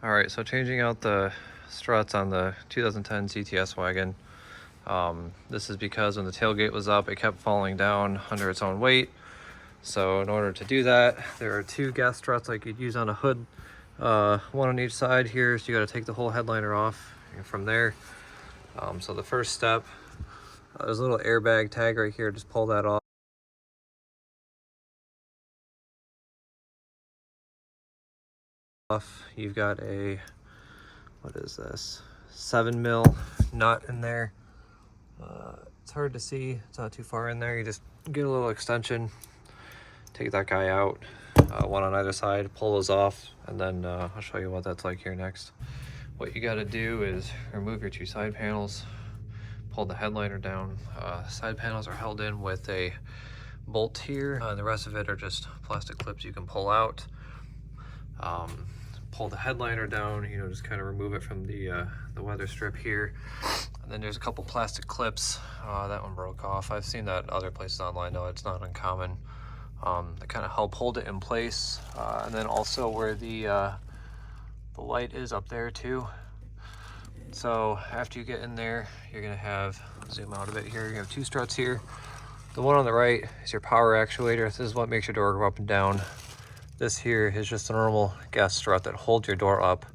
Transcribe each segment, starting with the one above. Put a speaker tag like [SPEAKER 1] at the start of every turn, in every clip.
[SPEAKER 1] All right, so changing out the struts on the 2010 CTS Wagon. This is because when the tailgate was up, it kept falling down under its own weight. So in order to do that, there are two gas struts like you'd use on a hood, one on each side here. So you got to take the whole headliner off from there. So the first step, there's a little airbag tag right here. Just pull that off. You've got a, what is this, 7mm nut in there. It's hard to see, it's not too far in there. You just get a little extension, take that guy out, one on either side, pull those off, and then I'll show you what that's like here next. What you got to do is remove your two side panels, pull the headliner down. Side panels are held in with a bolt here, the rest of it are just plastic clips you can pull out. Pull the headliner down, you know, just kind of remove it from the weather strip here. And then there's a couple plastic clips. That one broke off. I've seen that other places online, though. It's not uncommon. That kind of help hold it in place. And then also where the light is up there too. So after you get in there, you're gonna have, zoom out a bit here, you have two struts here. The one on the right is your power actuator. This is what makes your door go up and down. This here is just a normal gas strut that holds your door up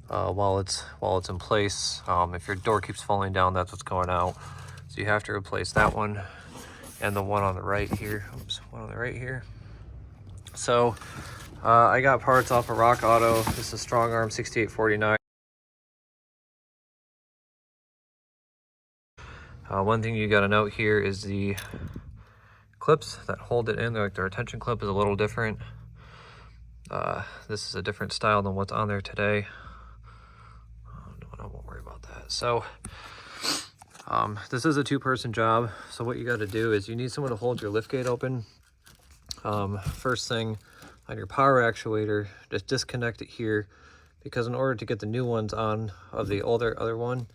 [SPEAKER 1] while it's in place. If your door keeps falling down, that's what's going out. So you have to replace that one and the one on the right here. Oops, one on the right here. So I got parts off of Rock Auto. This is Strong Arm 6849. One thing you got to note here is the clips that hold it in. Like the retention clip is a little different. This is a different style than what's on there today. I won't worry about that. So this is a two-person job. So what you got to do is you need someone to hold your liftgate open. First thing, on your power actuator, just disconnect it here, because in order to get the new ones on of the other one,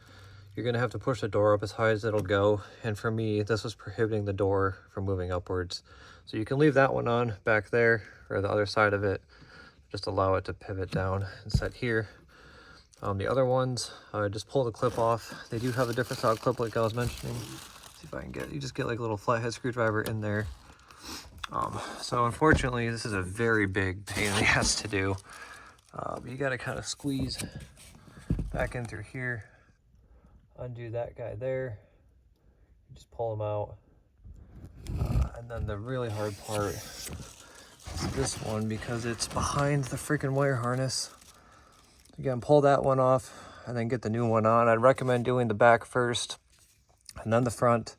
[SPEAKER 1] you're gonna have to push the door up as high as it'll go. And for me, this was prohibiting the door from moving upwards. So you can leave that one on back there, or the other side of it. Just allow it to pivot down and set here. The other ones, just pull the clip off. They do have a different style clip like I was mentioning. See if I can get, you just get like a little flathead screwdriver in there. So unfortunately, this is a very big pain in the ass to do. But you gotta kind of squeeze back in through here, undo that guy there, just pull him out. And then the really hard part is this one, because it's behind the freaking wire harness. Again, pull that one off and then get the new one on. I'd recommend doing the back first and then the front.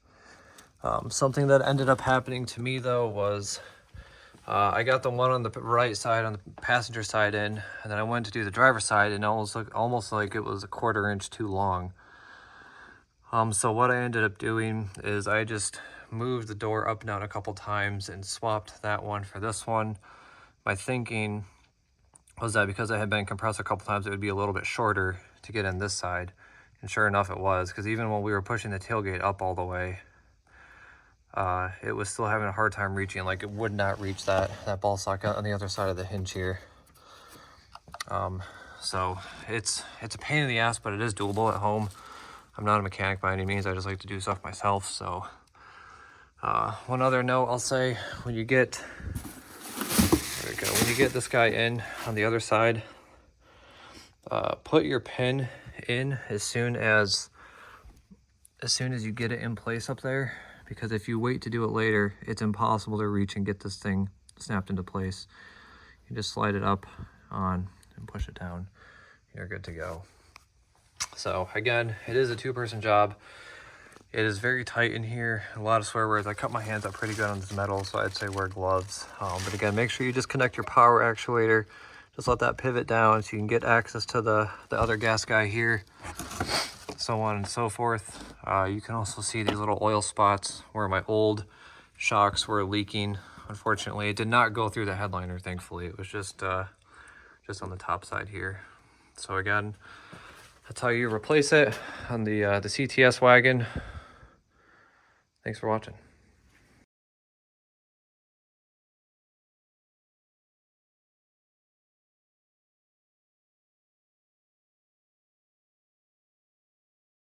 [SPEAKER 1] Something that ended up happening to me though was I got the one on the right side, on the passenger side in, and then I went to do the driver's side, and it almost like it was a 1/4 inch too long. So what I ended up doing is I just moved the door up and down a couple times and swapped that one for this one. My thinking was that because I had been compressed a couple times, it would be a little bit shorter to get in this side. And sure enough, it was, because even when we were pushing the tailgate up all the way, it was still having a hard time reaching. Like it would not reach that ball socket on the other side of the hinge here. So it's a pain in the ass, but it is doable at home. I'm not a mechanic by any means. I just like to do stuff myself. So one other note I'll say, when you get, there we go, when you get this guy in on the other side, put your pin in as soon as you get it in place up there, because if you wait to do it later, it's impossible to reach and get this thing snapped into place. You just slide it up on and push it down. You're good to go. So again, it is a two-person job. It is very tight in here, a lot of swear words. I cut my hands up pretty good on this metal, so I'd say wear gloves. But again, make sure you just connect your power actuator. Just let that pivot down so you can get access to the other gas guy here, so on and so forth. You can also see these little oil spots where my old shocks were leaking. Unfortunately, it did not go through the headliner, thankfully. It was just on the top side here. So again, that's how you replace it on the CTS Wagon. Thanks for watching.